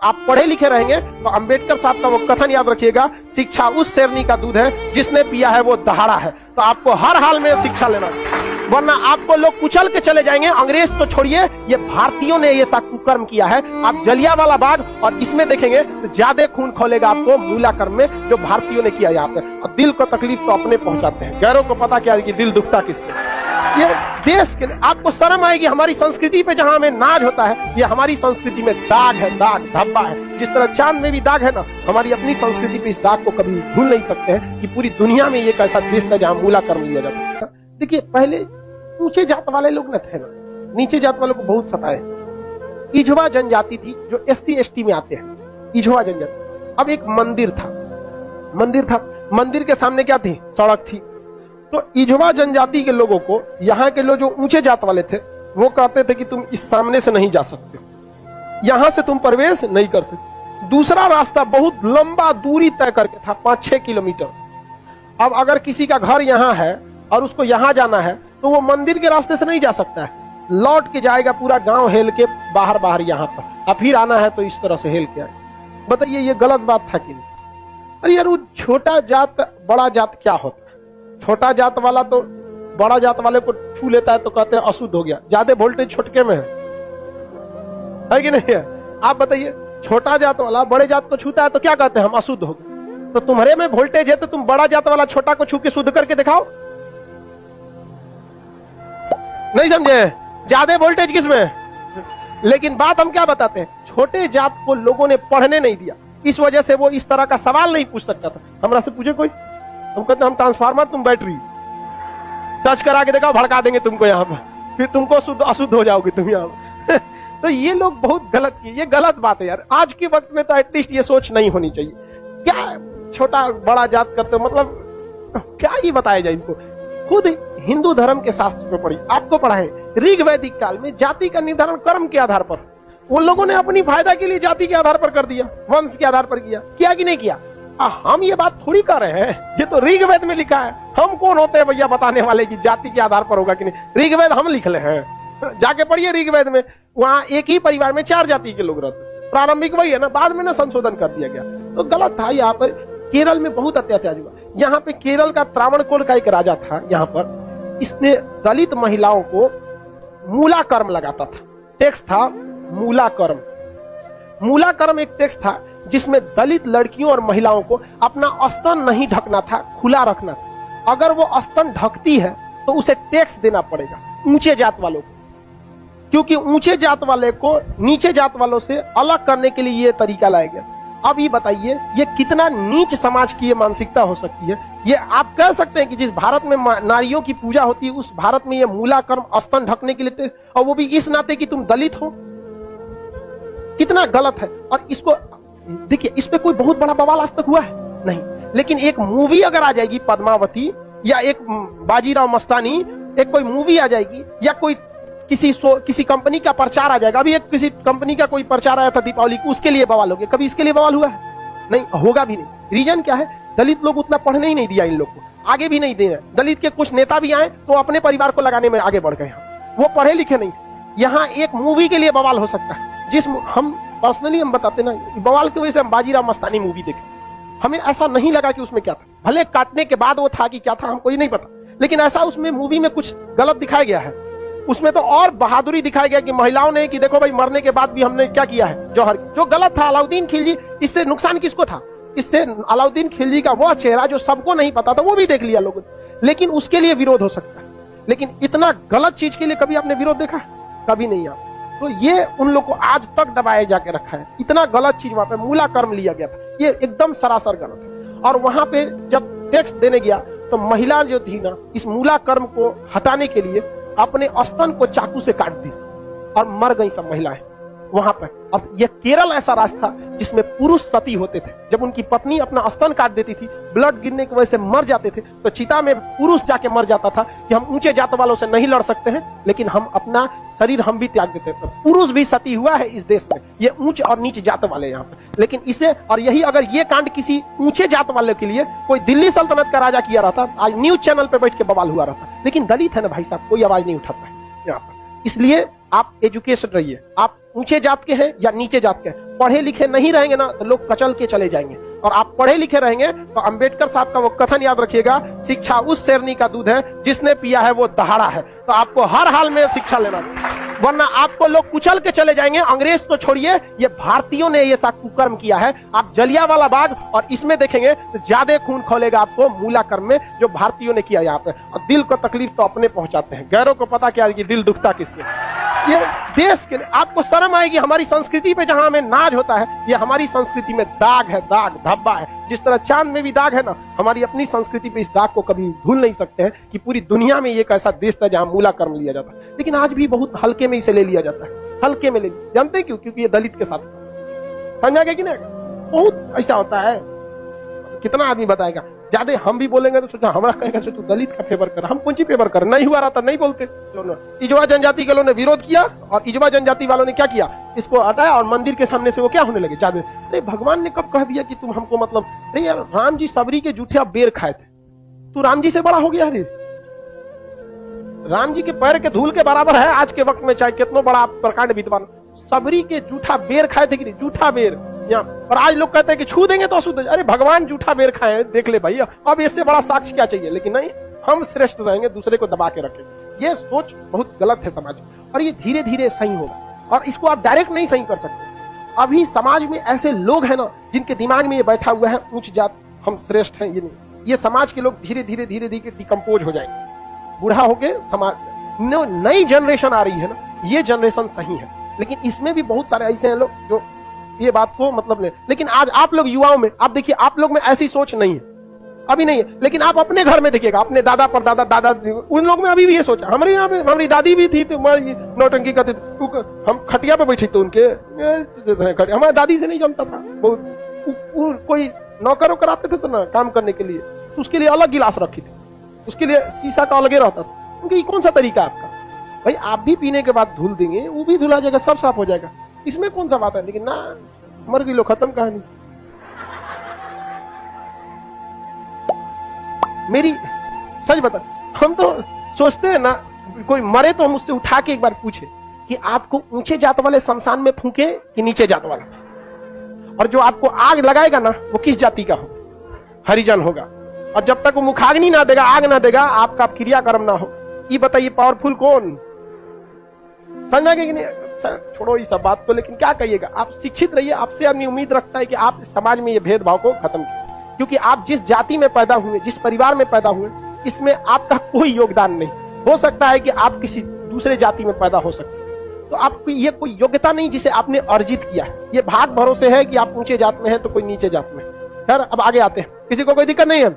आप पढ़े लिखे रहेंगे तो अंबेडकर साहब का वो कथन याद रखिएगा, शिक्षा उस शेरनी का दूध है जिसने पिया है वो दहाड़ा है। तो आपको हर हाल में शिक्षा लेना चाहिए, वरना आपको लोग कुचल के चले जाएंगे। अंग्रेज तो छोड़िए, ये भारतीयों ने ये सा कुकर्म किया है। आप जलियांवाला बाग और इसमें देखेंगे तो ज्यादा खून खोलेगा आपको मूला कर्म में, जो भारतीयों ने किया यहाँ पे। और दिल को तकलीफ तो अपने पहुंचाते हैं, गैरों को पता क्या है कि दिल दुखता किससे। ये देश के लिए आपको शर्म आएगी, हमारी संस्कृति पे जहां हमें नाज होता है, ये हमारी संस्कृति में दाग है, दाग धब्बा है। जिस तरह चांद में भी दाग है ना, हमारी अपनी संस्कृति पे इस दाग को कभी भूल नहीं सकते हैं कि पूरी दुनिया में ये कैसा देश था जहां मूला कर्म लिया जाता था। देखिए पहले ऊंचे जात वाले लोग न थे ना, नीचे जात वालों को बहुत सताए। इझवा जनजाति थी जो SC ST में आते हैं, इझवा जनजाति। अब एक मंदिर था, मंदिर के सामने क्या थी? सड़क थी। तो इझवा जनजाति के लोगों को यहाँ के लोग जो ऊंचे जात वाले थे वो कहते थे कि तुम इस सामने से नहीं जा सकते, यहां से तुम प्रवेश नहीं कर सकते। दूसरा रास्ता बहुत लंबा दूरी तय करके था, 5-6 किलोमीटर। अब अगर किसी का घर यहाँ है और उसको यहाँ जाना है तो वो मंदिर के रास्ते से नहीं जा सकता है, लौट के जाएगा पूरा गांव हेल के बाहर यहाँ पर, अब फिर आना है तो इस तरह से हेल के आए। बताइए ये गलत बात था कि नहीं? अरे यार वो छोटा जात बड़ा जात क्या होता है? छोटा जात वाला तो बड़ा जात वाले को छू लेता है तो कहते हैं अशुद्ध हो गया, ज्यादा वोल्टेज छोटके में है कि नहीं है? आप बताइए, छोटा जात वाला बड़े जात को छूता है तो क्या कहते हैं? हम अशुद्ध हो गए। तो तुम्हारे में वोल्टेज है तो तुम बड़ा जात वाला छोटा को छू के शुद्ध करके दिखाओ। नहीं समझे? ज्यादा वोल्टेज किसमें? लेकिन बात हम क्या बताते हैं, छोटे जात को लोगों ने पढ़ने नहीं दिया, इस वजह से वो इस तरह का सवाल नहीं पूछ सकता था। हमरा से पूछे कोई, हम कहते हम ट्रांसफार्मर तुम बैटरी, टच करा के देखा भड़का देंगे तुमको यहाँ पर, फिर तुमको अशुद्ध हो जाओगे तुम यहाँ पर। तो ये लोग बहुत गलत किए, ये गलत बात है यार। आज के वक्त में तो एटलीस्ट ये सोच नहीं होनी चाहिए। क्या छोटा बड़ा जात करते हो, मतलब क्या ये बताया जाए इनको? खुद हिंदू धर्म के शास्त्र में पढ़ी, आपको पढ़ाए ऋग वैदिक काल में जाति का निर्धारण कर्म के आधार पर, उन लोगों ने अपनी फायदा के लिए जाति के आधार पर कर दिया, वंश के आधार पर किया कि नहीं किया? हम ये बात थोड़ी कर रहे हैं, ये तो ऋग्वेद में लिखा है। हम कौन होते हैं भैया बताने वाले कि जाति के आधार पर होगा कि नहीं? ऋग्वेद हम लिख ले हैं, जाके पढ़िए ऋग्वेद में, वहां एक ही परिवार में 4 जाति के लोग रहते। प्रारंभिक वही है ना, बाद में ना संशोधन कर दिया गया, तो गलत था। यहाँ पर केरल में बहुत अत्याचार हुआ। यहाँ पे केरल का त्रावणकोर का एक राजा था, यहाँ पर इसने दलित महिलाओं को मूला कर्म लगाता था। टैक्स था मूला कर्म। मूला कर्म एक टैक्स था जिसमें दलित लड़कियों और महिलाओं को अपना स्तन नहीं ढकना था, खुला रखना था। अगर वो स्तन ढकती है तो उसे टैक्स देना पड़ेगा ऊंचे जात वालों को, क्योंकि ऊंचे जात वाले को नीचे जात वालों से अलग करने के लिए ये तरीका लाया गया। अब ये बताइए ये कितना नीच समाज की ये मानसिकता हो सकती है? ये आप कह सकते हैं कि जिस भारत में नारियों की पूजा होती है उस भारत में ये मूला कर्म स्तन ढकने के लिए, और वो भी इस नाते कि तुम दलित हो, कितना गलत है। और इसको देखिए, इस पे कोई बहुत बड़ा बवाल आज तक हुआ है नहीं, लेकिन एक मूवी अगर आ जाएगी पद्मावती, या एक बाजीराव मस्तानी, एक कोई मूवी आ जाएगी, या कोई किसी कंपनी का प्रचार आ जाएगा। अभी एक किसी कंपनी का कोई प्रचार आया था दीपावली को, उसके लिए बवाल हो गया। कभी इसके लिए बवाल हुआ है? नहीं, होगा भी नहीं। रीजन क्या है? दलित लोग उतना पढ़ने ही नहीं दिया इन लोग को, आगे भी नहीं दे रहे। दलित के कुछ नेता भी आए तो अपने परिवार को लगाने में आगे बढ़ गए, वो पढ़े लिखे नहीं। यहाँ एक मूवी के लिए बवाल हो सकता है, जिस हम पर्सनली हम बताते ना, बवाल की वजह से हम बाजीराव मस्तानी मूवी देखे, हमें ऐसा नहीं लगा कि उसमें क्या था। भले काटने के बाद वो था कि क्या था हमको ही नहीं पता, लेकिन ऐसा उसमें मूवी में कुछ गलत दिखाया गया है। उसमें तो और बहादुरी दिखाया गया कि महिलाओं ने कि देखो भाई मरने के बाद भी हमने क्या किया है, जौहर, जो गलत था। अलाउद्दीन खिलजी, इससे नुकसान किसको था? इससे अलाउद्दीन खिलजी का वह चेहरा जो सबको नहीं पता था वो भी देख लिया लोगों ने, लेकिन उसके लिए विरोध हो सकता है। लेकिन इतना गलत चीज के लिए कभी आपने विरोध देखा? कभी नहीं। आप तो ये उन लोग को आज तक दबाए जाके रखा है। इतना गलत चीज वहां पे मूला कर्म लिया गया था, ये एकदम सरासर गलत है। और वहां पे जब टैक्स देने गया तो महिला जो थी ना, इस मूला कर्म को हटाने के लिए अपने स्तन को चाकू से काट दी और मर गई सब महिलाएं वहां पर। अब यह केरल ऐसा राज्य था जिसमें पुरुष सती होते थे। जब उनकी पत्नी अपना स्तन काट देती थी, ब्लड गिरने की वजह से मर जाते थे, तो चिता में पुरुष जाके मर जाता था कि हम ऊंचे जात वालों से नहीं लड़ सकते हैं, लेकिन हम अपना शरीर हम भी त्याग देते हैं। पुरुष भी सती हुआ है इस देश में, ये ऊंच और नीच जात वाले यहाँ पर। लेकिन इसे, और यही अगर ये कांड किसी ऊंचे जात वाले के लिए कोई दिल्ली सल्तनत का राजा किया रहता, आज न्यूज चैनल पे बैठ के बवाल हुआ रहता। लेकिन दलित है ना भाई साहब, कोई आवाज नहीं उठाता है यहाँ पर। इसलिए आप एजुकेशन रहिए, आप ऊंचे जात के हैं या नीचे जात के हैं, पढ़े लिखे नहीं रहेंगे ना तो लोग कचल के चले जाएंगे, और आप पढ़े लिखे रहेंगे तो अंबेडकर साहब का वो कथन याद रखिएगा, शिक्षा उस शेरनी का दूध है जिसने पिया है वो दहाड़ा है। तो आपको हर हाल में शिक्षा लेना चाहिए, वरना आपको लोग कुचल के चले जाएंगे। अंग्रेज तो छोड़िए, ये भारतीयों ने ये सा कुकर्म किया है। आप जलियांवाला बाग और इसमें देखेंगे तो ज्यादा खून खोलेगा आपको मूला कर्म में, जो भारतीयों ने किया यहाँ पे। और दिल को तकलीफ तो अपने पहुंचाते हैं, गैरों को पता क्या है कि दिल दुखता किससे। ये देश के लिए आपको शर्म आएगी, हमारी संस्कृति पे जहां हमें नाज होता है, ये हमारी संस्कृति में दाग है, दाग धब्बा है। जिस तरह चांद में भी दाग है ना, हमारी अपनी संस्कृति पे इस दाग को कभी भूल नहीं सकते हैं कि पूरी दुनिया में एक ऐसा देश था जहां मूला कर्म लिया जाता है, लेकिन आज भी बहुत हल्के में इसे ले लिया जाता है, हल्के में ले। जानते हैं क्यों? क्योंकि ये दलित के साथ, समझा गया कि नहीं? बहुत ऐसा होता है, कितना आदमी बताएगा। ज्यादा हम भी बोलेंगे तो सोचा हमारा कहेगा तू दलित का फेवर कर, हम कौन सी फेवर कर, नहीं हुआ रहा था नहीं बोलते। इजवा जनजाति के लोगों ने विरोध किया और इजवा जनजाति वालों ने क्या किया, इसको हटाया और मंदिर के सामने से वो क्या होने लगे, ज्यादा। अरे भगवान ने कब कह दिया कि तुम हमको, मतलब अरे यार राम जी सबरी के जूठे बेर खाए थे, तू राम जी से बड़ा हो गया। अरे राम जी के पैर के धूल के बराबर है आज के वक्त में, चाहे कितना बड़ा प्रकांड विद्वान, सबरी के जूठा बेर खाए थे कि नहीं, जूठा बेर यहाँ। और आज लोग कहते हैं कि छू देंगे तो अशुद्ध। अरे भगवान जूठा बेर खाए, देख ले भाई, अब इससे बड़ा साक्ष्य क्या चाहिए। लेकिन नहीं, हम श्रेष्ठ रहेंगे, दूसरे को दबा के रखेंगे। ये सोच बहुत गलत है समाज, और ये धीरे धीरे सही होगा, और इसको आप डायरेक्ट नहीं सही कर सकते। अभी समाज में ऐसे लोग हैं ना जिनके दिमाग में ये बैठा हुआ है उच्च जात हम श्रेष्ठ हैं, ये नहीं। ये समाज के लोग धीरे धीरे धीरे धीरे डिकम्पोज हो जाएंगे, बूढ़ा होके समाज। नई जनरेशन आ रही है ना, ये जनरेशन सही है, लेकिन इसमें भी बहुत सारे ऐसे हैं लोग जो ये बात को मतलब ले। लेकिन आज आप लोग युवाओं में आप देखिए, आप लोग में ऐसी सोच नहीं है, अभी नहीं है। लेकिन आप अपने घर में देखिएगा, अपने दादा परदादा, दादा उन लोग में अभी भी ये सोच। हमारे यहाँ पे हमारी दादी भी थी तो नौटंकी करते थे, हम खटिया पे बैठे थे उनके, हमारी दादी से नहीं जमता था। कोई नौकर वोकर आते थे तो ना काम करने के लिए, तो उसके लिए अलग गिलास रखी थी, उसके लिए शीशा का अलगे रहता था। क्योंकि कौन सा तरीका आपका भाई, आप भी पीने के बाद धुल देंगे, वो भी धुला जाएगा, सब साफ हो जाएगा, इसमें कौन सा बात है। लेकिन ना, मर गई लो, खत्म कहानी। मेरी सच बता, हम तो सोचते हैं ना, कोई मरे तो हम उससे उठा के एक बार पूछे कि आपको ऊंचे जात वाले शमशान में फूंके कि नीचे जात वाला, और जो आपको आग लगाएगा ना वो किस जाति का हो, हरिजन होगा। और जब तक वो मुखाग्नि ना देगा, आग ना देगा, आपका क्रियाकर्म ना हो। ये बताइए पावरफुल कौन? समझा कि नहीं? छोड़ो इस सब बात को, लेकिन क्या कहिएगा, आप शिक्षित रहिए। आपसे आदमी उम्मीद रखता है कि आप समाज में ये भेदभाव को खत्म कीजिए, क्योंकि आप जिस जाति में पैदा हुए, जिस परिवार में पैदा हुए, इसमें आपका कोई योगदान नहीं। हो सकता है कि आप किसी दूसरे जाति में पैदा हो सकते हैं, तो आपकी ये कोई योग्यता नहीं जिसे आपने अर्जित किया है। ये भाग भरोसे है कि आप ऊंचे जात में है तो कोई नीचे जात में है। खैर अब आगे आते हैं, किसी को कोई दिक्कत नहीं है।